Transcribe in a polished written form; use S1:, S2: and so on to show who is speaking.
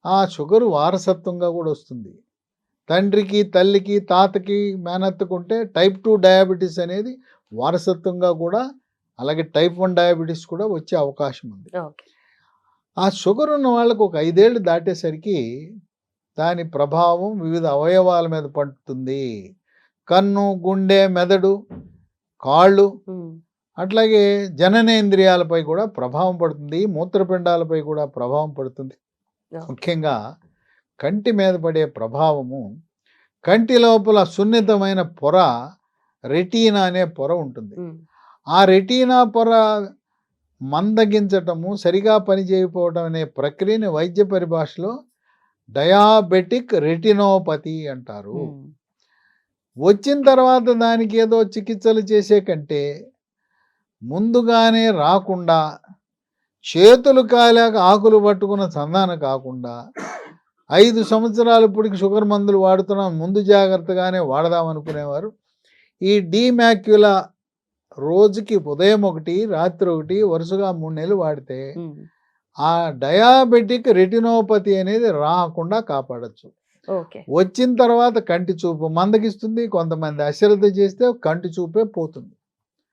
S1: ఆ షుగరు వారసత్వంగా కూడా వస్తుంది. తండ్రికి, తల్లికి, తాతకి, మేనత్తకుంటే టైప్ 2 డయాబెటిస్ అనేది వారసత్వంగా కూడా, అలాగే టైప్ 1 డయాబెటిస్ కూడా వచ్చే అవకాశం ఉంది.
S2: ఓకే.
S1: ఆ షుగర్ ఉన్న వాళ్ళకి ఒక 5 ఏళ్ళు దాటేసరికి దాని ప్రభావం వివిధ అవయవాల మీద పడుతుంది. కన్ను, గుండె, మెదడు, కాళ్ళు,
S2: హ్మ్.
S1: అట్లాగే జననేంద్రియాలపై కూడా ప్రభావం పడుతుంది. మూత్రపిండాలపై కూడా ప్రభావం పడుతుంది.
S2: ఓకే.
S1: ముఖ్యంగా కంటి మీద పడే ప్రభావము, కంటి లోపల సున్నితమైన పొర, రెటీనా అనే పొర ఉంటుంది.
S2: హ్మ్.
S1: ఆ రెటీనా పొర మందగించటము, సరిగా పనిచేయకపోవడం అనే ప్రక్రియని వైద్య పరిభాషలో డయాబెటిక్ రెటినోపతి అంటారు.
S2: హ్మ్.
S1: వచ్చిన తర్వాత దానికి ఏదో చికిత్సలు చేసే కంటే ముందుగానే రాకుండా, చేతులు కాలాక ఆకులు పట్టుకున్న సంధాన కాకుండా 5 సంవత్సరాలు ఇప్పటికి షుగర్ మందులు వాడుతున్నాం, ముందు జాగ్రత్తగానే వాడదాం అనుకునేవారు ఈ డీమాక్యులా రోజుకి ఉదయం ఒకటి, రాత్రి ఒకటి వరుసగా 3 నెలలు వాడితే
S2: హ్మ్.
S1: ఆ డయాబెటిక్ రెటినోపతి అనేది రాకుండా కాపాడొచ్చు.
S2: ఓకే.
S1: వచ్చిన తర్వాత కంటి చూపు మందగిస్తుంది. కొంతమంది అశ్రద్ధ చేస్తే కంటి చూపే పోతుంది.